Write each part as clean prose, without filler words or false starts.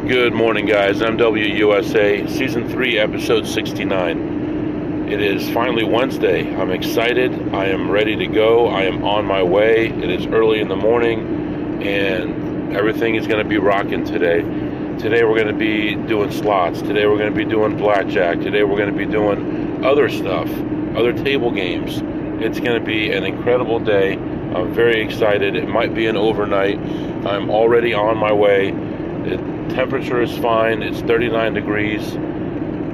Good morning, guys. I'm WUSA, Season 3, Episode 69. It is finally Wednesday. I'm excited. I am ready to go. I am on my way. It is early in the morning, and everything is going to be rocking today. Today we're going to be doing slots. Today we're going to be doing blackjack. Today we're going to be doing other stuff, other table games. It's going to be an incredible day. I'm very excited. It might be an overnight. I'm already on my way. The temperature is fine. It's 39 degrees,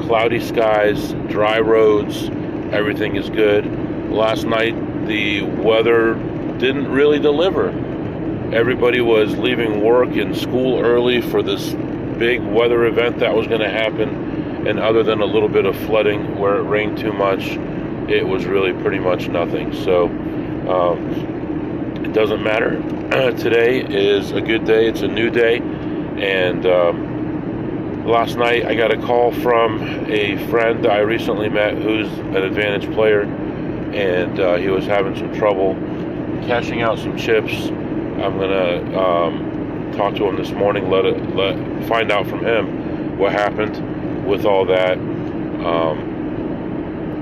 cloudy skies, dry roads. Everything is good. Last night, the weather didn't really deliver. Everybody was leaving work and school early for this big weather event that was going to happen. And other than a little bit of flooding where it rained too much, it was really pretty much nothing. So it doesn't matter. Today is a good day. It's a new day. And last night I got a call from a friend I recently met who's an advantage player, and he was having some trouble cashing out some chips. I'm gonna talk to him this morning, find out from him what happened with all that.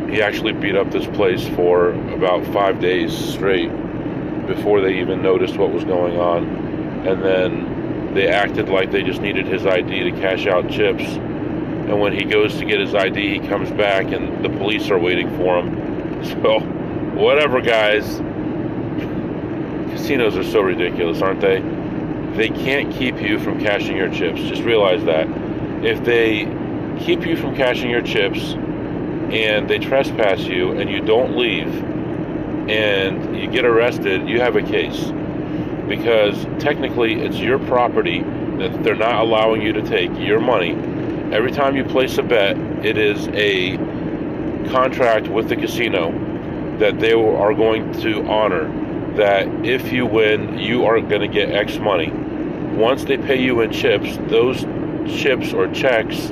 He actually beat up this place for about 5 days straight before they even noticed what was going on, and then they acted like they just needed his ID to cash out chips. And when he goes to get his ID, he comes back and the police are waiting for him. So, whatever, guys. Casinos are so ridiculous, aren't they? They can't keep you from cashing your chips. Just realize that. If they keep you from cashing your chips and they trespass you and you don't leave and you get arrested, you have a case. Because technically it's your property that they're not allowing you to take, your money. Every time you place a bet, it is a contract with the casino that they are going to honor, that if you win, you are going to get X money. Once they pay you in chips, those chips or checks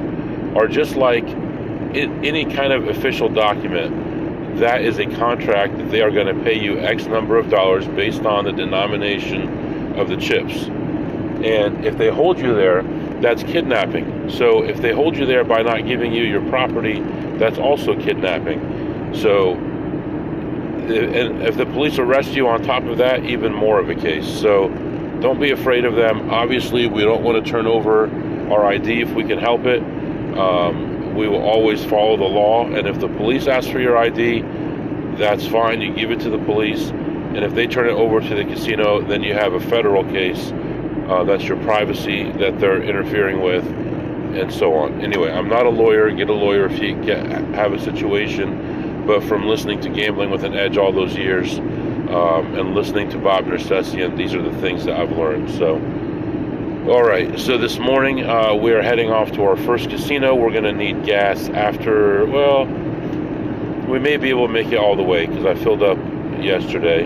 are just like any kind of official document. That is a contract that they are going to pay you X number of dollars based on the denomination of the chips. And if they hold you there, that's kidnapping. So if they hold you there by not giving you your property, that's also kidnapping. So if the police arrest you on top of that, even more of a case. So don't be afraid of them. Obviously, we don't want to turn over our ID if we can help it. We will always follow the law, and if the police ask for your ID, that's fine. You give it to the police, and if they turn it over to the casino, then you have a federal case. That's your privacy that they're interfering with, and so on. Anyway, I'm not a lawyer. Get a lawyer if you have a situation, but from listening to Gambling with an Edge all those years, and listening to Bob Nersessian, these are the things that I've learned. So all right, so this morning we are heading off to our first casino. We're going to need gas after, well, we may be able to make it all the way because I filled up yesterday,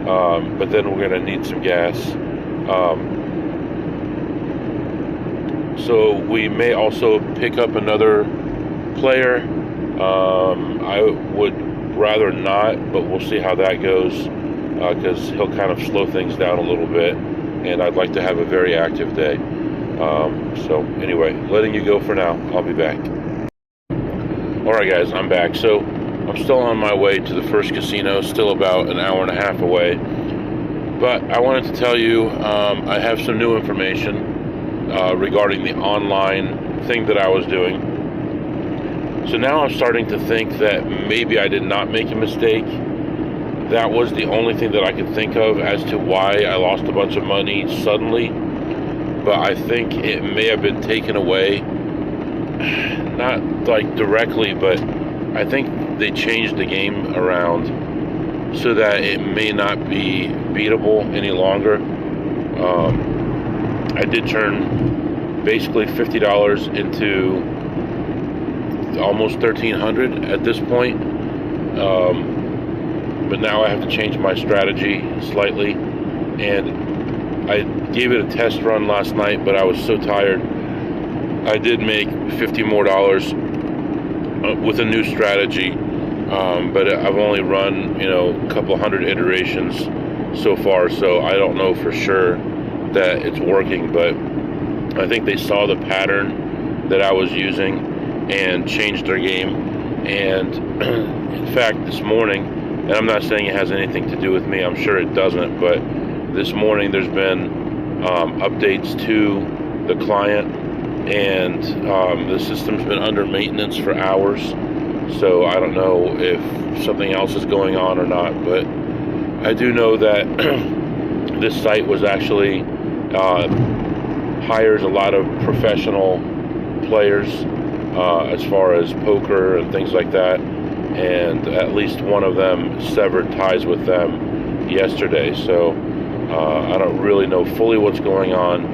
but then we're going to need some gas. So we may also pick up another player. I would rather not, but we'll see how that goes because he'll kind of slow things down a little bit. And I'd like to have a very active day. So anyway, letting you go for now. I'll be back. All right, guys, I'm back. So I'm still on my way to the first casino, still about an hour and a half away. But I wanted to tell you I have some new information regarding the online thing that I was doing. So now I'm starting to think that maybe I did not make a mistake. That was the only thing that I could think of as to why I lost a bunch of money suddenly. But I think it may have been taken away, not like directly, but I think they changed the game around so that it may not be beatable any longer. I did turn basically $50 into almost $1,300 at this point. But now I have to change my strategy slightly, and I gave it a test run last night, but I was so tired. I did make $50 more with a new strategy, but I've only run, a couple hundred iterations so far, so I don't know for sure that it's working, but I think they saw the pattern that I was using and changed their game. And in fact, this morning, and I'm not saying it has anything to do with me, I'm sure it doesn't, but this morning there's been updates to the client, and the system's been under maintenance for hours. So I don't know if something else is going on or not, but I do know that this site was actually hires a lot of professional players as far as poker and things like that, and at least one of them severed ties with them yesterday. So I don't really know fully what's going on,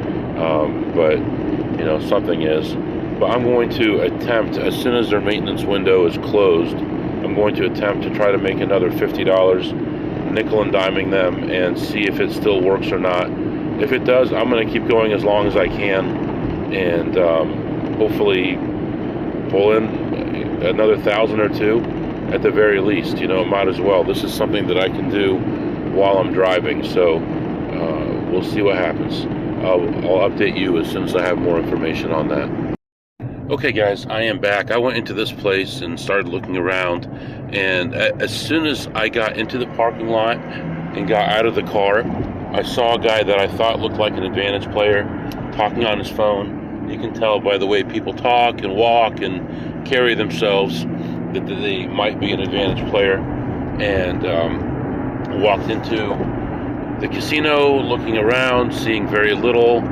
but you know, something is. But I'm going to attempt, as soon as their maintenance window is closed, I'm going to attempt to try to make another $50, nickel and diming them, and see if it still works or not. If it does, I'm going to keep going as long as I can, and hopefully pull in another 1,000 or two at the very least. You know, might as well. This is something that I can do while I'm driving, so we'll see what happens. I'll update you as soon as I have more information on that. Okay guys, I am back. I went into this place and started looking around, and as soon as I got into the parking lot and got out of the car, I saw a guy that I thought looked like an Advantage player talking on his phone. You can tell by the way people talk and walk and carry themselves that they might be an Advantage player, and walked into the casino looking around, seeing very little.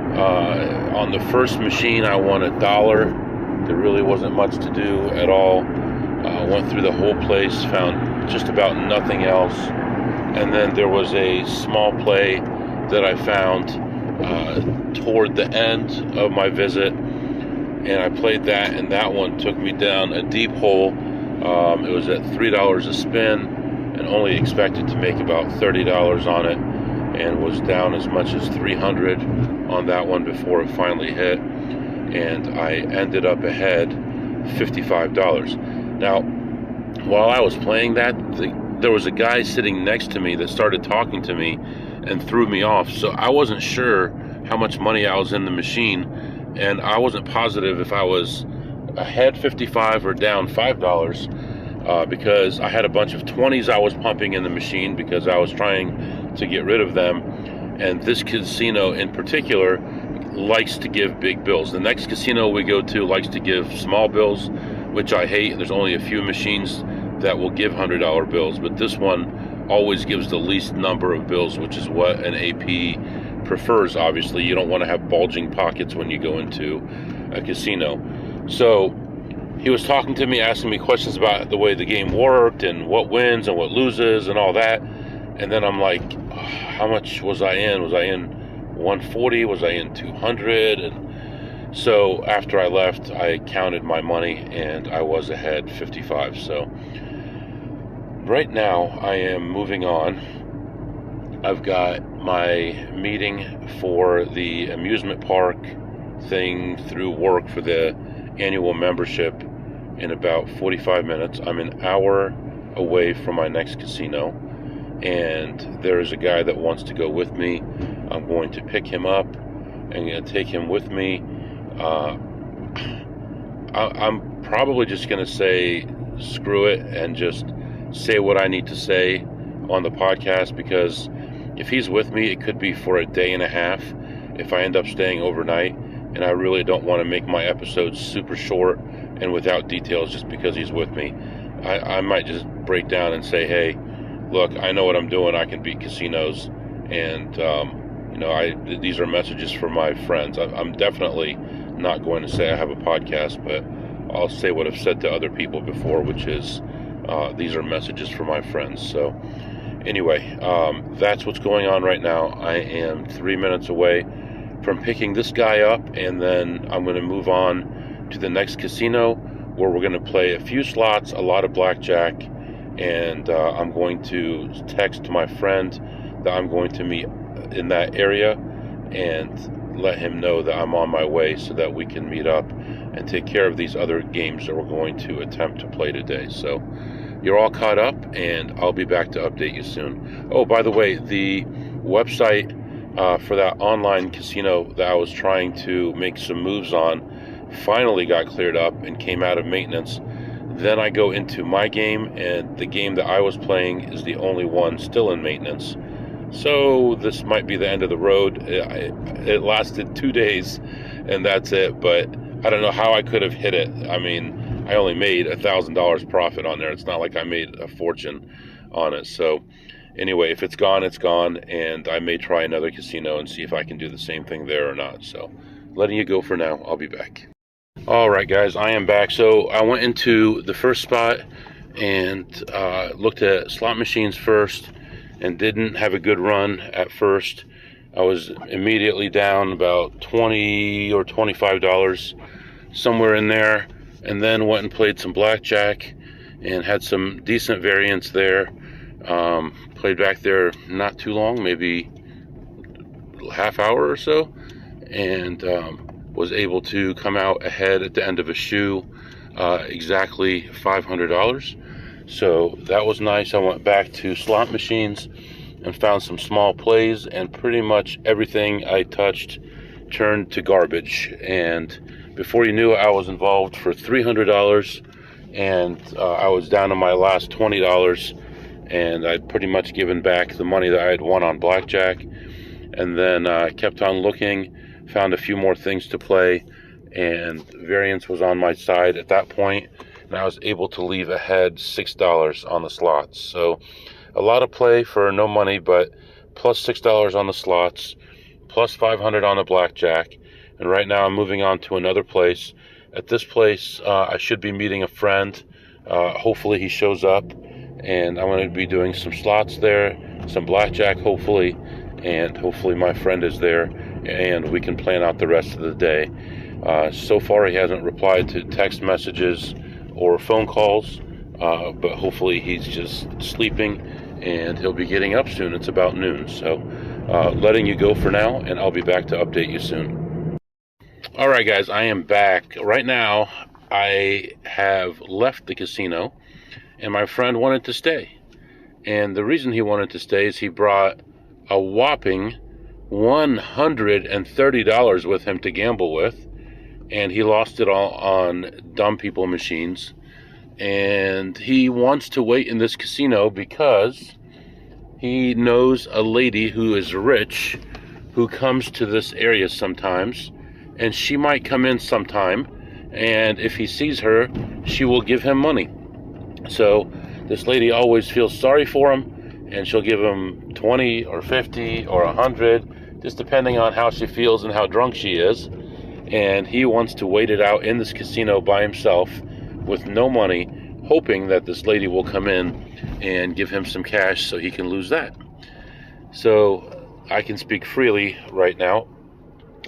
On the first machine I won $1. There really wasn't much to do at all. Went through the whole place, found just about nothing else, and then there was a small play that I found toward the end of my visit, and I played that, and that one took me down a deep hole. It was at $3 a spin, and only expected to make about $30 on it, and was down as much as 300 on that one before it finally hit, and I ended up ahead $55. Now, while I was playing that, there was a guy sitting next to me that started talking to me and threw me off, so I wasn't sure how much money I was in the machine, and I wasn't positive if I was ahead 55 or down $5, because I had a bunch of 20s I was pumping in the machine because I was trying to get rid of them. And this casino in particular likes to give big bills. The next casino we go to likes to give small bills, which I hate. There's only a few machines that will give $100 bills, but this one always gives the least number of bills, which is what an AP prefers. Obviously, you don't want to have bulging pockets when you go into a casino. So he was talking to me, asking me questions about the way the game worked and what wins and what loses and all that. And then I'm like, how much was I in? Was I in 140? Was I in 200? And so after I left, I counted my money, and I was ahead 55. So right now I am moving on. I've got my meeting for the amusement park thing through work for the annual membership in about 45 minutes. I'm an hour away from my next casino, and there's a guy that wants to go with me. I'm going to pick him up and going to take him with me. I'm probably just going to say screw it and just say what I need to say on the podcast, because if he's with me, it could be for a day and a half if I end up staying overnight, and I really don't want to make my episodes super short and without details just because he's with me. I might just break down and say, hey, look, I know what I'm doing. I can beat casinos, and these are messages for my friends. I'm definitely not going to say I have a podcast, but I'll say what I've said to other people before, which is these are messages for my friends. So anyway, that's what's going on right now. I am 3 minutes away from picking this guy up, and then I'm going to move on to the next casino where we're going to play a few slots, a lot of blackjack, and I'm going to text my friend that I'm going to meet in that area and let him know that I'm on my way so that we can meet up and take care of these other games that we're going to attempt to play today. So you're all caught up, and I'll be back to update you soon. Oh, by the way, the website for that online casino that I was trying to make some moves on. Finally got cleared up and came out of maintenance. Then I go into my game, and the game that I was playing is the only one still in maintenance. So this might be the end of the road. It lasted 2 days, and that's it. But I don't know how I could have hit it. I mean, I only made $1,000 profit on there. It's not like I made a fortune on it. So anyway, if it's gone, it's gone, and I may try another casino and see if I can do the same thing there or not. So letting you go for now. I'll be back. All right, guys, I am back. So I went into the first spot and looked at slot machines first, and didn't have a good run at first. I was immediately down about $20 or $25, somewhere in there, and then went and played some blackjack and had some decent variance there. Played back there not too long, maybe a half hour or so, and was able to come out ahead at the end of a shoe, exactly $500. So that was nice. I went back to slot machines and found some small plays, and pretty much everything I touched turned to garbage. And before you knew it, I was involved for $300, and I was down to my last $20, and I'd pretty much given back the money that I had won on blackjack. And then I kept on looking, found a few more things to play, and variance was on my side at that point, and I was able to leave ahead $6 on the slots. So a lot of play for no money, but plus $6 on the slots, plus 500 on the blackjack. And right now I'm moving on to another place. At this place, I should be meeting a friend. Hopefully he shows up, and I'm going to be doing some slots there, some blackjack hopefully, and hopefully my friend is there, and we can plan out the rest of the day. So far he hasn't replied to text messages or phone calls, but hopefully he's just sleeping, and he'll be getting up soon. It's about noon. So letting you go for now, and I'll be back to update you soon. All right, guys, I am back. Right now I have left the casino, and my friend wanted to stay. And the reason he wanted to stay is he brought a whopping $130 with him to gamble with, and he lost it all on dumb people machines. And he wants to wait in this casino because he knows a lady who is rich who comes to this area sometimes, and she might come in sometime, and if he sees her, she will give him money. So this lady always feels sorry for him, and she'll give him 20 or 50 or 100, just depending on how she feels and how drunk she is. And he wants to wait it out in this casino by himself with no money, hoping that this lady will come in and give him some cash so he can lose that. So I can speak freely right now.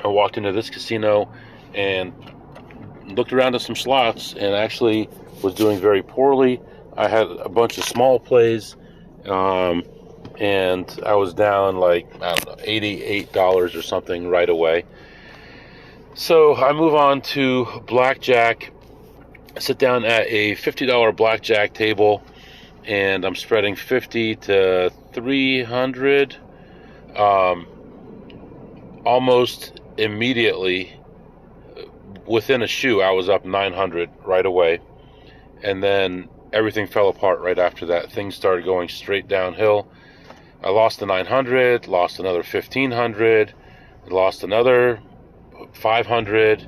I walked into this casino and looked around at some slots, and actually was doing very poorly. I had a bunch of small plays, and I was down like, I don't know, $88 or something right away. So I move on to blackjack. I sit down at a $50 blackjack table, and I'm spreading 50 to 300. Almost immediately, within a shoe, I was up 900 right away. And then everything fell apart right after that. Things started going straight downhill. I lost the 900, lost another 1,500, lost another 500,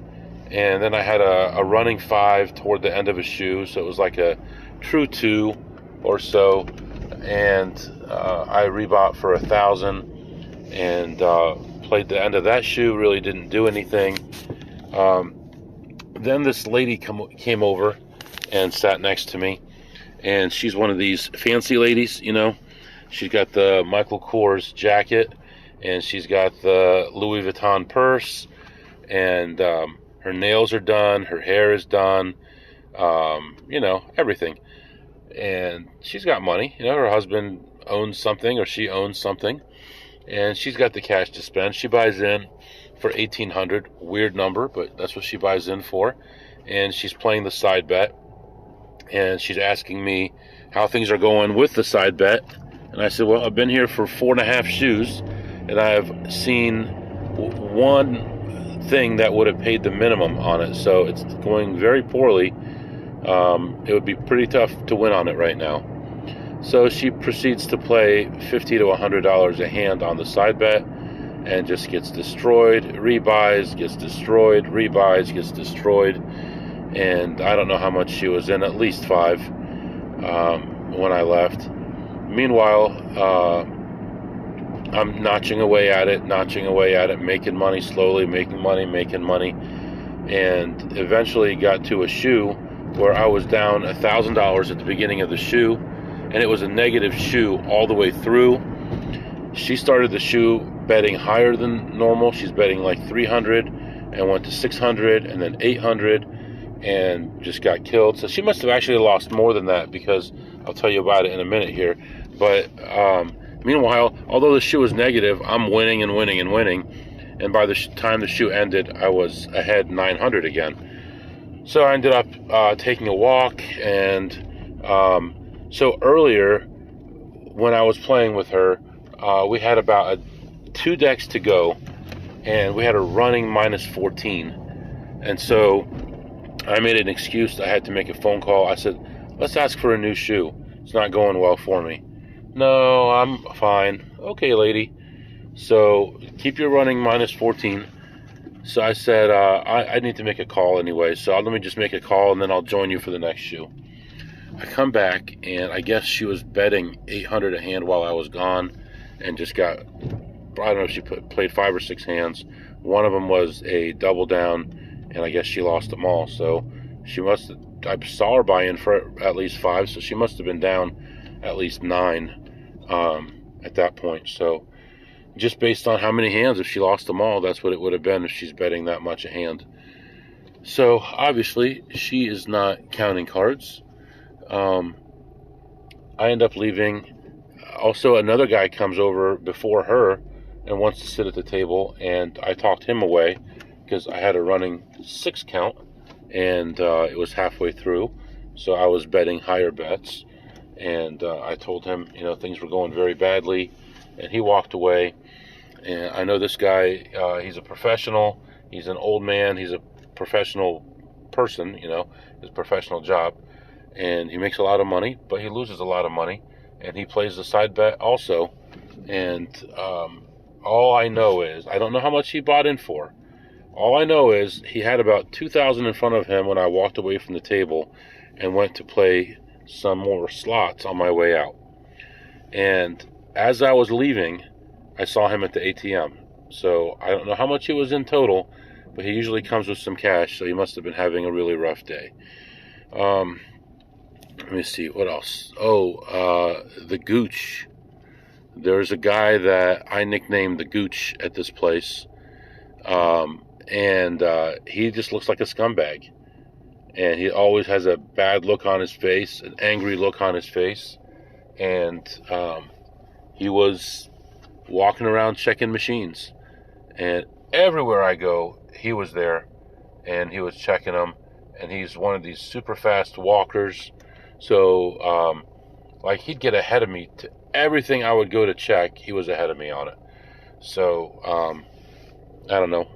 and then I had a running 5 toward the end of a shoe, so it was like a true 2 or so, and I rebought for 1,000 and played the end of that shoe. Really didn't do anything. Then this lady came over and sat next to me, and she's one of these fancy ladies, you know. She's got the Michael Kors jacket, and she's got the Louis Vuitton purse, and her nails are done, her hair is done, you know, everything. And she's got money, you know, her husband owns something, or she owns something, and she's got the cash to spend. She buys in for $1,800, weird number, but that's what she buys in for. And she's playing the side bet, and she's asking me how things are going with the side bet. And I said, well, I've been here for 4.5 shoes, and I have seen one thing that would have paid the minimum on it, so it's going very poorly. It would be pretty tough to win on it right now. So she proceeds to play $50 to $100 a hand on the side bet, and just gets destroyed, rebuys, gets destroyed, rebuys, gets destroyed. And I don't know how much she was in, at least 5 when I left. Meanwhile, I'm notching away at it, making money slowly, making money, and eventually got to a shoe where I was down $1,000 at the beginning of the shoe, and it was a negative shoe all the way through. She started the shoe betting higher than normal. She's betting like 300 and went to 600 and then 800 and just got killed. So she must have actually lost more than that, because I'll tell you about it in a minute here. But meanwhile, although the shoe was negative, I'm winning. And by the time the shoe ended, I was ahead 900 again. So I ended up taking a walk. And so earlier, when I was playing with her, we had about 2 decks to go, and we had a running minus 14. And so I made an excuse. I had to make a phone call. I said, let's ask for a new shoe. It's not going well for me. No, I'm fine. Okay, lady. So keep your running minus 14. So I said, I need to make a call anyway. So let me just make a call, and then I'll join you for the next shoe. I come back, and I guess she was betting 800 a hand while I was gone, and just got, I don't know if she played 5 or 6 hands. One of them was a double down, and I guess she lost them all. So she must have, I saw her buy in for at least 5, so she must have been down at least 9 at that point. So just based on how many hands, if she lost them all, that's what it would have been if she's betting that much a hand. So obviously she is not counting cards. I end up leaving. Also, another guy comes over before her and wants to sit at the table, and I talked him away because I had a running 6 count, and it was halfway through, so I was betting higher bets. And I told him, things were going very badly, and he walked away. And I know this guy, he's a professional. He's an old man. He's a professional person, his professional job. And he makes a lot of money, but he loses a lot of money. And he plays the side bet also. And all I know is, I don't know how much he bought in for. All I know is he had about 2,000 in front of him when I walked away from the table and went to play some more slots on my way out. And as I was leaving, I saw him at the ATM. So I don't know how much he was in total, but he usually comes with some cash, so he must have been having a really rough day. Let me see, what else? The Gooch. There's a guy that I nicknamed the Gooch at this place. And he just looks like a scumbag. And he always has a bad look on his face, an angry look on his face. And he was walking around checking machines. And everywhere I go, he was there. And he was checking them. And he's one of these super fast walkers. So, he'd get ahead of me to everything I would go to check. He was ahead of me on it. So, I don't know.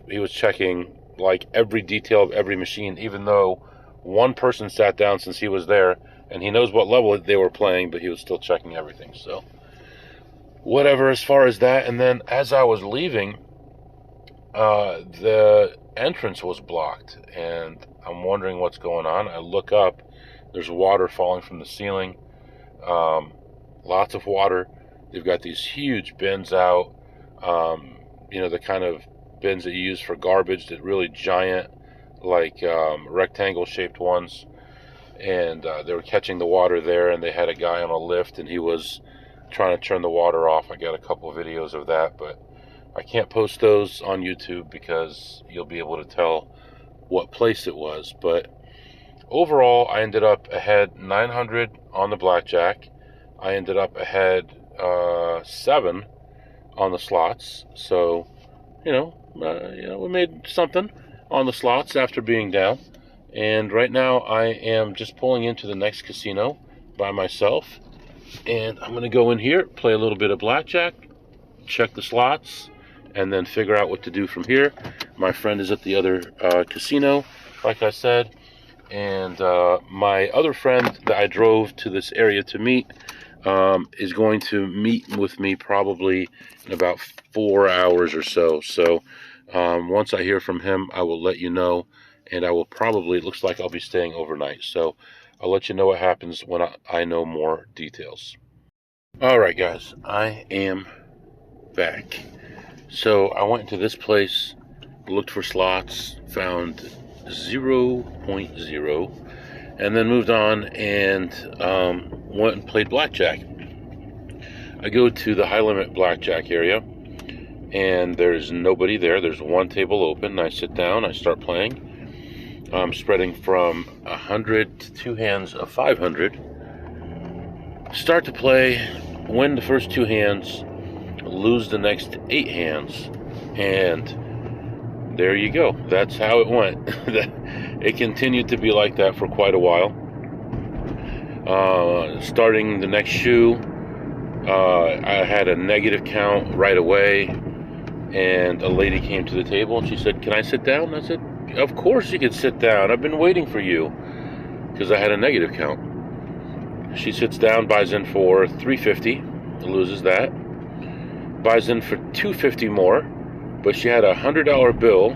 He was checking like every detail of every machine, even though one person sat down since he was there, and he knows what level they were playing, but he was still checking everything. So, whatever as far as that. And then as I was leaving, the entrance was blocked, and I'm wondering what's going on. I look up. There's water falling from the ceiling. Lots of water. They've got these huge bins out. The kind of bins that you use for garbage, that really giant, rectangle-shaped ones. And they were catching the water there, and they had a guy on a lift, and he was trying to turn the water off. I got a couple of videos of that, but I can't post those on YouTube because you'll be able to tell what place it was. But overall, I ended up ahead 900 on the blackjack. I ended up ahead 7 on the slots. So, we made something on the slots after being down. And right now, I am just pulling into the next casino by myself. And I'm going to go in here, play a little bit of blackjack, check the slots, and then figure out what to do from here. My friend is at the other casino, like I said, and my other friend that I drove to this area to meet is going to meet with me probably in about 4 hours or so. So once I hear from him, I will let you know, and I will probably, it looks like I'll be staying overnight. So I'll let you know what happens when I know more details. All right, guys, I am back. So I went into this place, looked for slots, found 0.0, and then moved on and went and played blackjack. I go to the high limit blackjack area, and there's nobody there. There's one table open. I sit down, I start playing. I'm spreading from 100 to 2 hands of 500. Start to play, win the first 2 hands, lose the next 8 hands, and there you go. That's how it went. It continued to be like that for quite a while. Starting the next shoe, I had a negative count right away, and a lady came to the table and she said, "Can I sit down?" I said, "Of course you can sit down. I've been waiting for you," because I had a negative count. She sits down, buys in for $350, loses that. Buys in for $250 more, but she had a $100 bill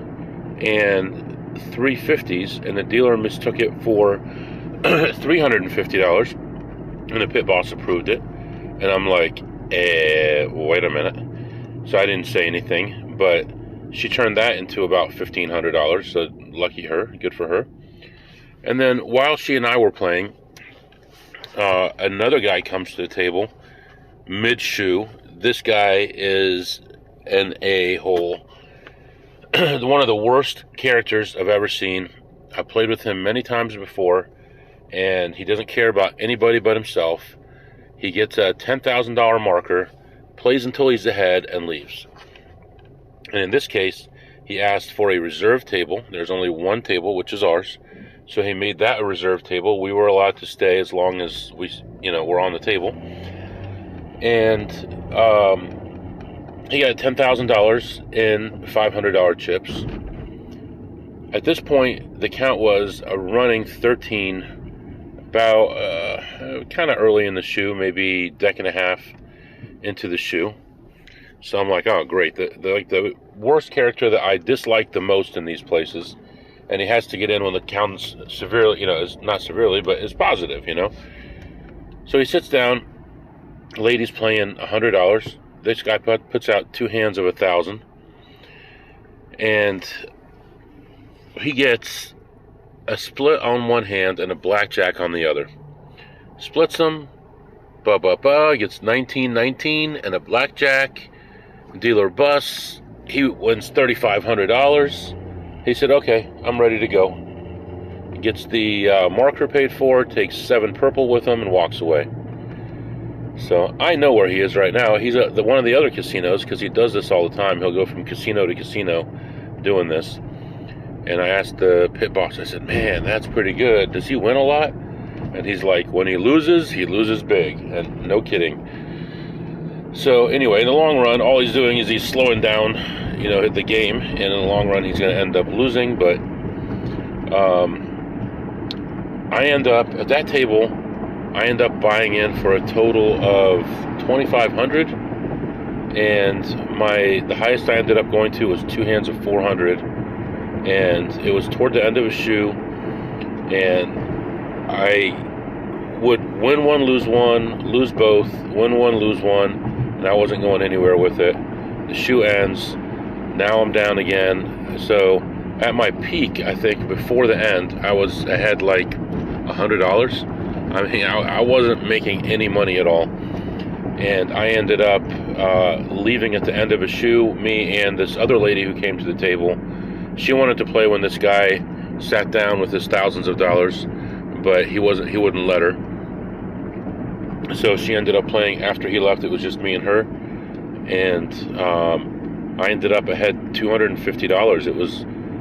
and 350s, and the dealer mistook it for $350, and the pit boss approved it. And I'm like, wait a minute. So I didn't say anything, but she turned that into about $1,500, so lucky her, good for her. And then while she and I were playing, another guy comes to the table, mid-shoe. This guy is an a-hole. One of the worst characters I've ever seen. I played with him many times before, and he doesn't care about anybody but himself. He gets a $10,000 marker, plays until he's ahead, and leaves. And in this case, he asked for a reserve table. There's only one table, which is ours. So he made that a reserve table. We were allowed to stay as long as we're on the table. And he got $10,000 in $500 chips. At this point, the count was a running 13, about kind of early in the shoe, maybe deck and a half into the shoe. So I'm like, oh, great. The worst character that I dislike the most in these places, and he has to get in when the count's severely, is not severely, but is positive, So he sits down. Lady's playing $100. This guy puts out 2 hands of 1,000, and he gets a split on one hand and a blackjack on the other. Splits them, gets 19 and a blackjack. Dealer busts. He wins $3,500. He said, "Okay, I'm ready to go." He gets the marker paid for, takes 7 purple with him, and walks away. So I know where he is right now. He's at one of the other casinos, because he does this all the time. He'll go from casino to casino doing this. And I asked the pit boss, I said, "Man, that's pretty good. Does he win a lot?" And he's like, "When he loses big." And no kidding. So anyway, in the long run, all he's doing is he's slowing down, the game. And in the long run, he's going to end up losing. But I end up at that table. I end up buying in for a total of $2,500, and the highest I ended up going to was 2 hands of 400, and it was toward the end of a shoe, and I would win one, lose both, win one, lose one, and I wasn't going anywhere with it. The shoe ends. Now I'm down again. So at my peak, I think before the end, I was ahead like $100. I mean, I wasn't making any money at all. And I ended up leaving at the end of a shoe, me and this other lady who came to the table. She wanted to play when this guy sat down with his thousands of dollars, but he wouldn't let her. So she ended up playing after he left. It was just me and her. And I ended up ahead $250.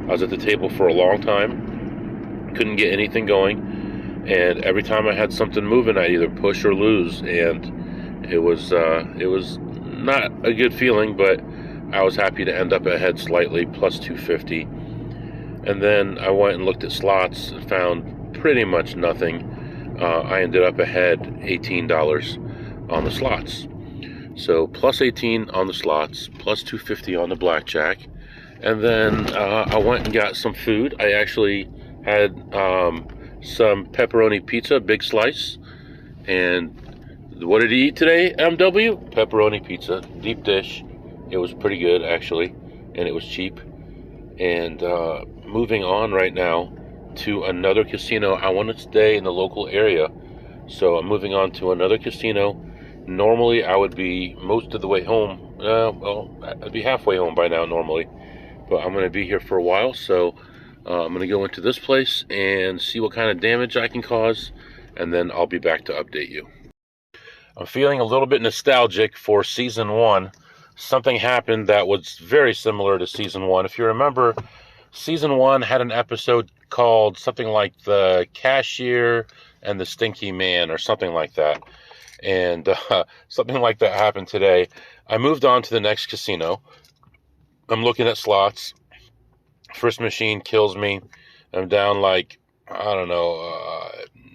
I was at the table for a long time. Couldn't get anything going. And every time I had something moving, I'd either push or lose, and it was not a good feeling, but I was happy to end up ahead slightly, plus 250. And then I went and looked at slots and found pretty much nothing. I ended up ahead $18 on the slots. So plus 18 on the slots, plus 250 on the blackjack. And then I went and got some food. I actually had some pepperoni pizza, big slice. And what did he eat today, MW? Pepperoni pizza, deep dish. It was pretty good, actually, and it was cheap. And moving on right now to another casino. I want to stay in the local area, so I'm moving on to another casino. Normally, I would be most of the way home. Well, I'd be halfway home by now normally, but I'm going to be here for a while, so I'm going to go into this place and see what kind of damage I can cause, and then I'll be back to update you. I'm feeling a little bit nostalgic for Season 1. Something happened that was very similar to Season 1. If you remember, Season 1 had an episode called something like The Cashier and the Stinky Man, or something like that. And something like that happened today. I moved on to the next casino. I'm looking at slots. First machine kills me. I'm down like, I don't know,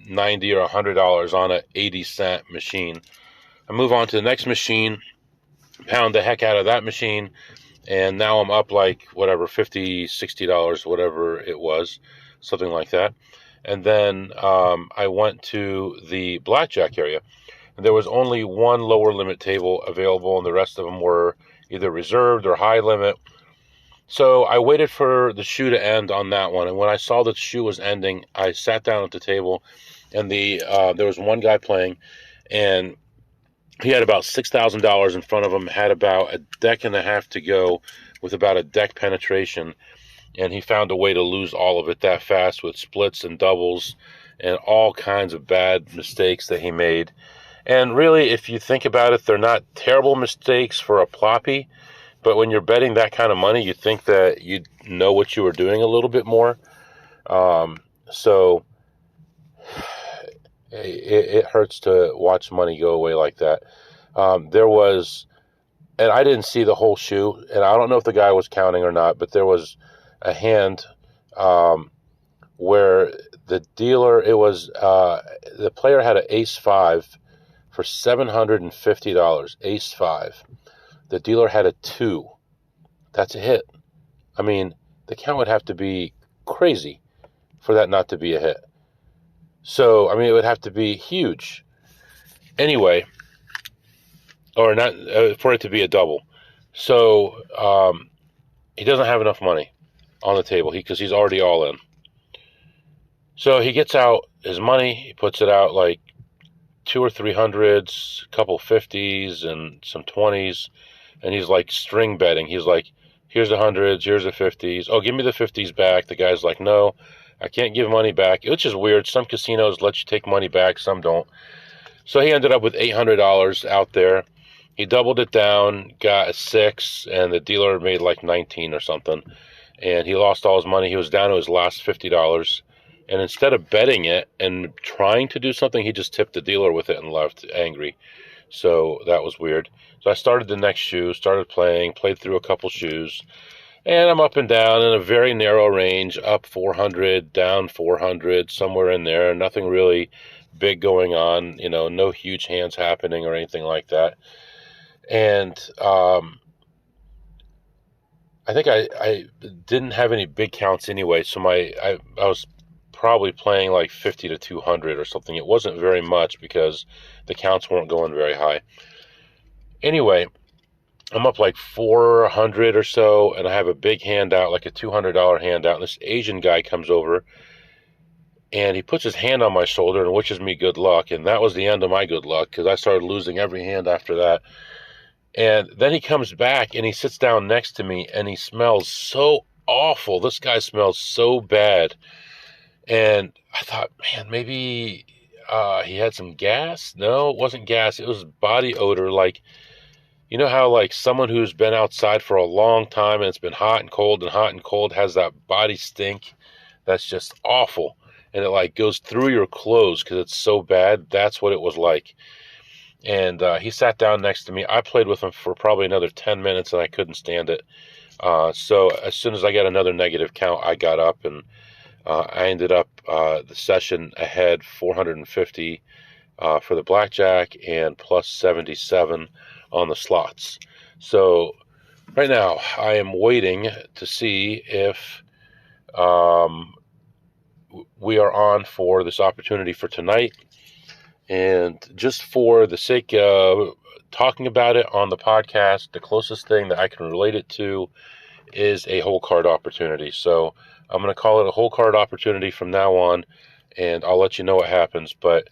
$90 or $100 on a 80-cent machine. I move on to the next machine, pound the heck out of that machine, and now I'm up like whatever, $50, $60, whatever it was, something like that. And then I went to the blackjack area. And there was only one lower limit table available, and the rest of them were either reserved or high limit. So I waited for the shoe to end on that one, and when I saw that the shoe was ending, I sat down at the table, and there was one guy playing, and he had about $6,000 in front of him, had about a deck and a half to go with about a deck penetration, and he found a way to lose all of it that fast with splits and doubles and all kinds of bad mistakes that he made. And really, if you think about it, they're not terrible mistakes for a ploppy, but when you're betting that kind of money, you think that you know what you were doing a little bit more. So it hurts to watch money go away like that. There was, and I didn't see the whole shoe, and I don't know if the guy was counting or not, but there was a hand where the dealer, the player had an ace-5 for $750, ace-5. The dealer had a 2. That's a hit. I mean, the count would have to be crazy for that not to be a hit. So, I mean, it would have to be huge. Anyway, or not for it to be a double. So, he doesn't have enough money on the table because he's already all in. So he gets out his money, he puts it out like 200 or 300s, a couple 50s, and some 20s, and he's like string betting. He's like, here's the 100s, here's the 50s. Oh, give me the 50s back. The guy's like, no, I can't give money back, which is weird. Some casinos let you take money back, some don't. So he ended up with $800 out there. He doubled it down, got a 6, and the dealer made like 19 or something. And he lost all his money. He was down to his last $50. And instead of betting it and trying to do something, he just tipped the dealer with it and left angry. So that was weird. So I started the next shoe, started playing, played through a couple shoes. And I'm up and down in a very narrow range, up 400, down 400, somewhere in there. Nothing really big going on, no huge hands happening or anything like that. And I think I didn't have any big counts anyway, so I was probably playing like 50 to 200 or something. It wasn't very much because the counts weren't going very high. Anyway, I'm up like 400 or so, and I have a big handout, like a $200 handout, and this Asian guy comes over, and he puts his hand on my shoulder and wishes me good luck, and that was the end of my good luck, because I started losing every hand after that. And then he comes back, and he sits down next to me, and he smells so awful. This guy smells so bad. And I thought, man, maybe he had some gas? No, it wasn't gas. It was body odor. Like, you know how like someone who's been outside for a long time and it's been hot and cold has that body stink that's just awful. And it like goes through your clothes because it's so bad. That's what it was like. And he sat down next to me. I played with him for probably another 10 minutes, and I couldn't stand it. So as soon as I got another negative count, I got up, and I ended up the session ahead 450 for the blackjack and plus 77 on the slots. So right now I am waiting to see if we are on for this opportunity for tonight. And just for the sake of talking about it on the podcast, the closest thing that I can relate it to is a whole card opportunity. So I'm going to call it a whole card opportunity from now on, and I'll let you know what happens. But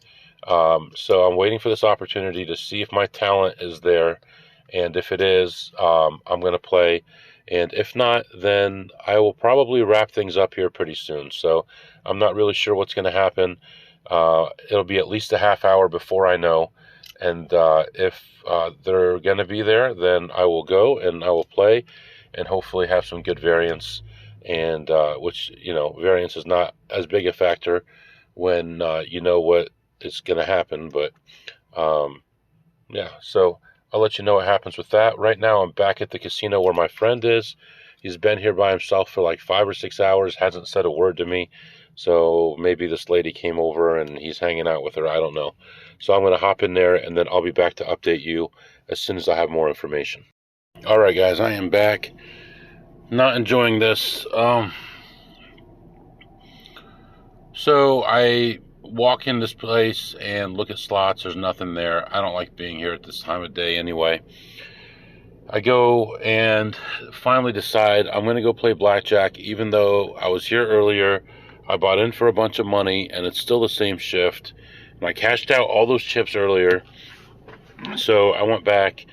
so I'm waiting for this opportunity to see if my talent is there, and if it is, I'm going to play. And if not, then I will probably wrap things up here pretty soon. So I'm not really sure what's going to happen. It'll be at least a half hour before I know. And if they're going to be there, then I will go and I will play and hopefully have some good variance. And which, variance is not as big a factor when you know what is going to happen. But yeah, so I'll let you know what happens with that. Right now, I'm back at the casino where my friend is. He's been here by himself for like 5 or 6 hours, hasn't said a word to me. So maybe this lady came over and he's hanging out with her. I don't know. So I'm going to hop in there, and then I'll be back to update you as soon as I have more information. All right, guys, I am back. Not enjoying this. So I walk in this place and look at slots. There's nothing there. I don't like being here at this time of day anyway. I go and finally decide I'm going to go play blackjack, even though I was here earlier. I bought in for a bunch of money, and it's still the same shift. And I cashed out all those chips earlier. So I went back,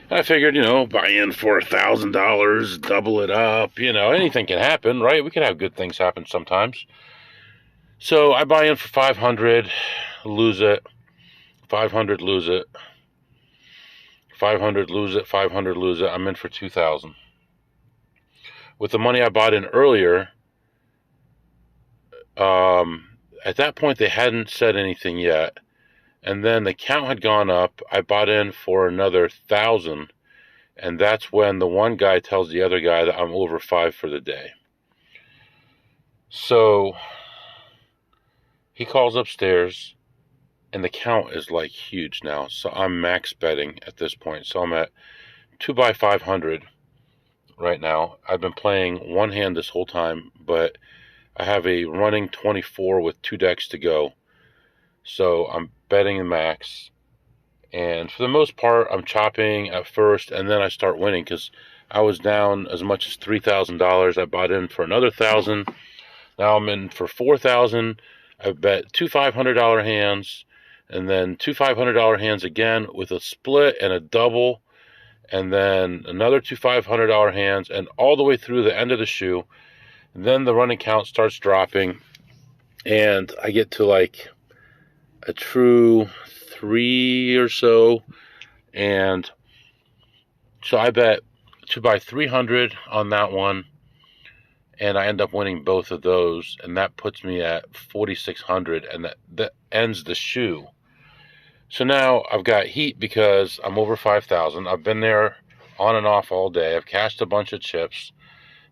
and I figured, buy in for $1,000, double it up. Anything can happen, right? We can have good things happen sometimes. So I buy in for 500, lose it, 500, lose it, 500, lose it, 500, lose it. I'm in for 2,000. With the money I bought in earlier, at that point they hadn't said anything yet, and then the count had gone up. I bought in for another 1,000, and that's when the one guy tells the other guy that I'm over 5 for the day. So he calls upstairs, and the count is like huge now. So I'm max betting at this point. So I'm at 2 by 500 right now. I've been playing one hand this whole time, but I have a running 24 with 2 decks to go. So I'm betting the max. And for the most part, I'm chopping at first, and then I start winning because I was down as much as $3,000. I bought in for another 1,000. Now I'm in for 4,000. I bet 2 $500 hands, and then 2 $500 hands again with a split and a double, and then another 2 $500 hands, and all the way through the end of the shoe. And then the running count starts dropping, and I get to like a true 3 or so, and so I bet 2 by 300 on that one, and I end up winning both of those, and that puts me at 4,600, and that ends the shoe. So now I've got heat because I'm over 5,000. I've been there on and off all day. I've cashed a bunch of chips,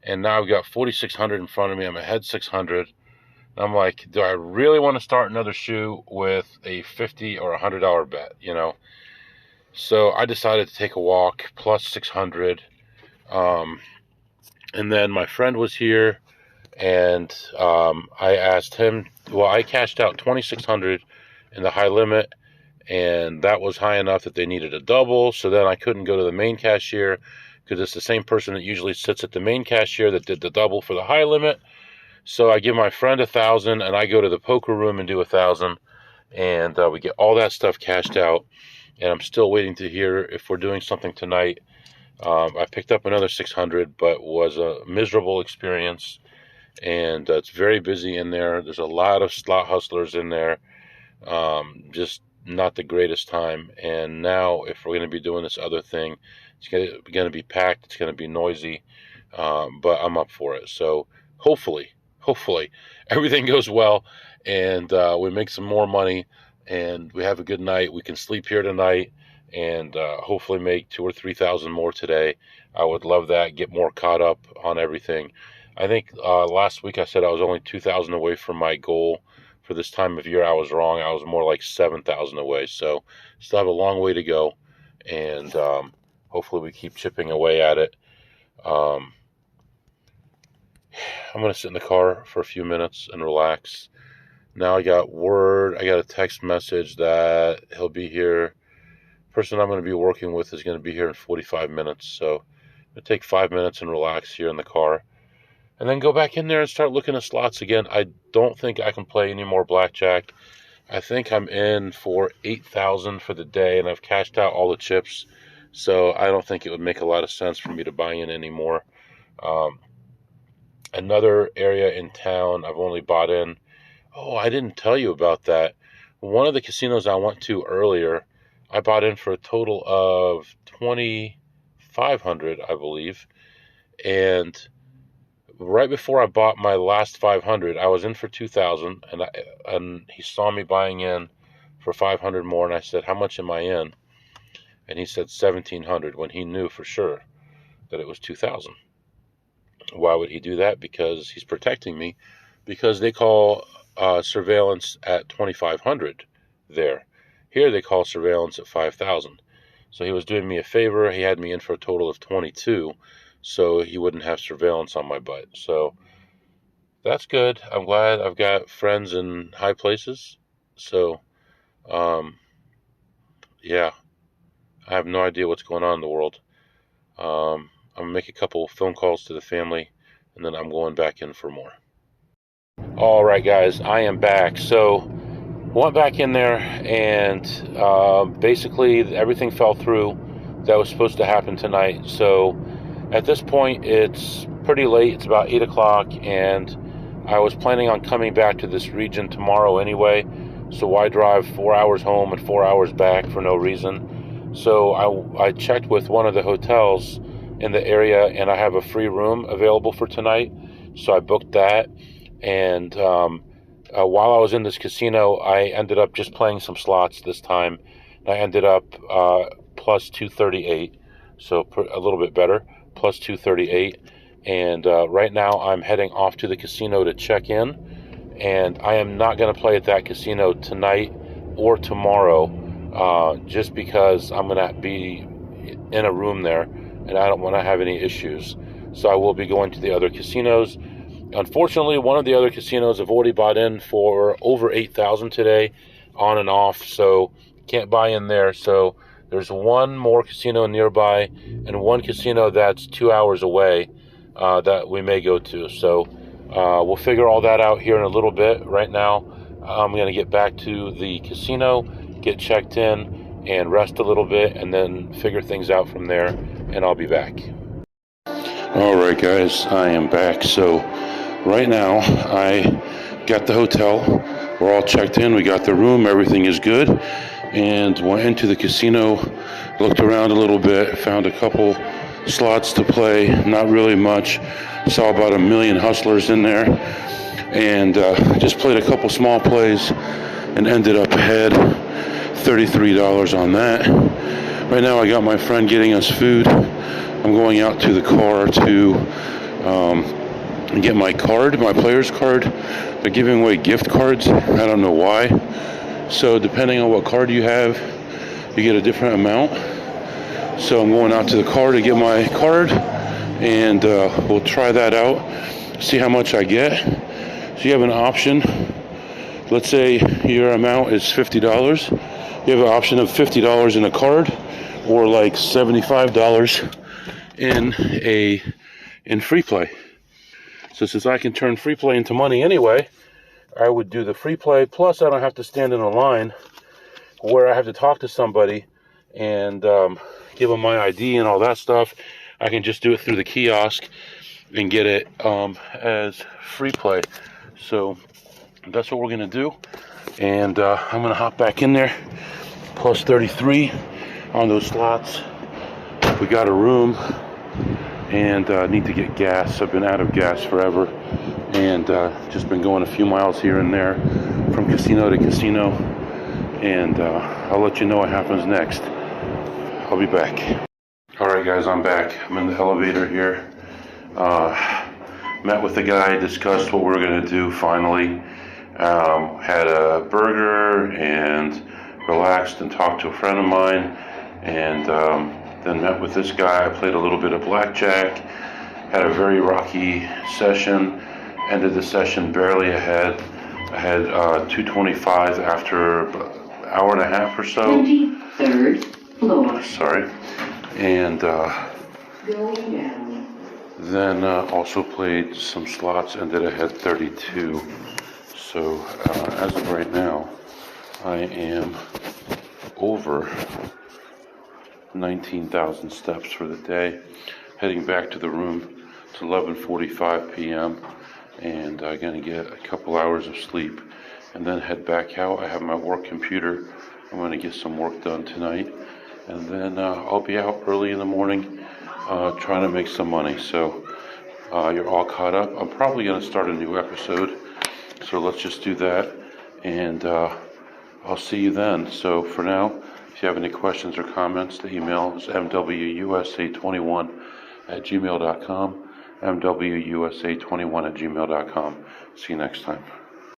and now I've got 4,600 in front of me. I'm ahead 600. And I'm like, do I really want to start another shoe with a $50 or $100 bet? So I decided to take a walk plus 600. And then my friend was here, and I asked him. Well, I cashed out 2,600 in the high limit, and that was high enough that they needed a double. So then I couldn't go to the main cashier because it's the same person that usually sits at the main cashier that did the double for the high limit. So I give my friend 1,000, and I go to the poker room and do 1,000, and we get all that stuff cashed out. And I'm still waiting to hear if we're doing something tonight. I picked up another 600, but was a miserable experience, and it's very busy in there. There's a lot of slot hustlers in there. Just not the greatest time. And now, if we're going to be doing this other thing, it's going to be packed. It's going to be noisy, but I'm up for it. So hopefully everything goes well, and we make some more money, and we have a good night. We can sleep here tonight and hopefully make 2,000 or 3,000 more today. I would love that, get more caught up on everything. I think last week I said I was only 2,000 away from my goal for this time of year. I was wrong. I was more like 7,000 away. So still have a long way to go, and hopefully we keep chipping away at it. I'm going to sit in the car for a few minutes and relax. Now I got a text message that he'll be here. The person I'm going to be working with is going to be here in 45 minutes. So I'm going to take 5 minutes and relax here in the car, and then go back in there and start looking at slots again. I don't think I can play any more blackjack. I think I'm in for 8,000 for the day, and I've cashed out all the chips. So I don't think it would make a lot of sense for me to buy in anymore. Another area in town I've only bought in. Oh, I didn't tell you about that. One of the casinos I went to earlier, I bought in for a total of 2,500, I believe. And right before I bought my last 500, I was in for 2,000, and he saw me buying in for 500 more, and I said, "How much am I in?" And he said 1,700, when he knew for sure that it was 2,000. Why would he do that? Because he's protecting me, because they call surveillance at 2,500 there. Here they call surveillance at 5,000. So he was doing me a favor. He had me in for a total of 22, so he wouldn't have surveillance on my butt. So that's good. I'm glad I've got friends in high places. So, yeah, I have no idea what's going on in the world. I'm going to make a couple phone calls to the family, and then I'm going back in for more. All right, guys, I am back. So went back in there, and basically everything fell through that was supposed to happen tonight. So at this point, it's pretty late. It's about 8 o'clock, and I was planning on coming back to this region tomorrow anyway. So why drive 4 hours home and 4 hours back for no reason? So I checked with one of the hotels in the area, and I have a free room available for tonight. So I booked that. And while I was in this casino, I ended up just playing some slots this time. I ended up plus 238, so a little bit better, plus 238. And right now I'm heading off to the casino to check in. And I am not going to play at that casino tonight or tomorrow, just because I'm going to be in a room there, and I don't want to have any issues. So I will be going to the other casinos. Unfortunately, one of the other casinos I've already bought in for over 8,000 today, on and off, so can't buy in there. So there's one more casino nearby, and one casino that's 2 hours away that we may go to. So we'll figure all that out here in a little bit. Right now, I'm going to get back to the casino, get checked in, and rest a little bit, and then figure things out from there, and I'll be back. All right, guys, I am back. So right now, I got the hotel. We're all checked in. We got the room. Everything is good. And went into the casino, looked around a little bit, found a couple slots to play. Not really much. Saw about 1 million hustlers in there. And just played a couple small plays and ended up ahead, $33 on that. Right now, I got my friend getting us food. I'm going out to the car to get my card, my player's card. They're giving away gift cards. I don't know why. So depending on what card you have, you get a different amount. So I'm going out to the car to get my card, and we'll try that out, see how much I get. So you have an option. Let's say your amount is $50. You have an option of $50 in a card, or like $75 in free play. So since I can turn free play into money anyway, I would do the free play, plus I don't have to stand in a line where I have to talk to somebody and give them my ID and all that stuff. I can just do it through the kiosk and get it as free play. So that's what we're going to do. And I'm going to hop back in there, plus 33 on those slots. We got a room, and need to get gas. I've been out of gas forever, and just been going a few miles here and there from casino to casino. and I'll let you know what happens next. I'll be back. Alright guys, I'm back. I'm in the elevator here. Met with the guy, discussed what we're going to do finally. Had a burger and relaxed and talked to a friend of mine, and then met with this guy. I played a little bit of blackjack, had a very rocky session, ended the session barely ahead. I had 225 after an hour and a half or so. 23rd floor. Sorry. And Going down. then also played some slots, ended ahead 32. So as of right now, I am over 19,000 steps for the day. Heading back to the room. It's 11:45 p.m. and I'm gonna get a couple hours of sleep and then head back out. I have my work computer. I'm gonna get some work done tonight, and then I'll be out early in the morning trying to make some money. So you're all caught up. I'm probably gonna start a new episode. So let's just do that, and I'll see you then. So for now, if you have any questions or comments, the email is mwusa21@gmail.com, mwusa21@gmail.com. See you next time.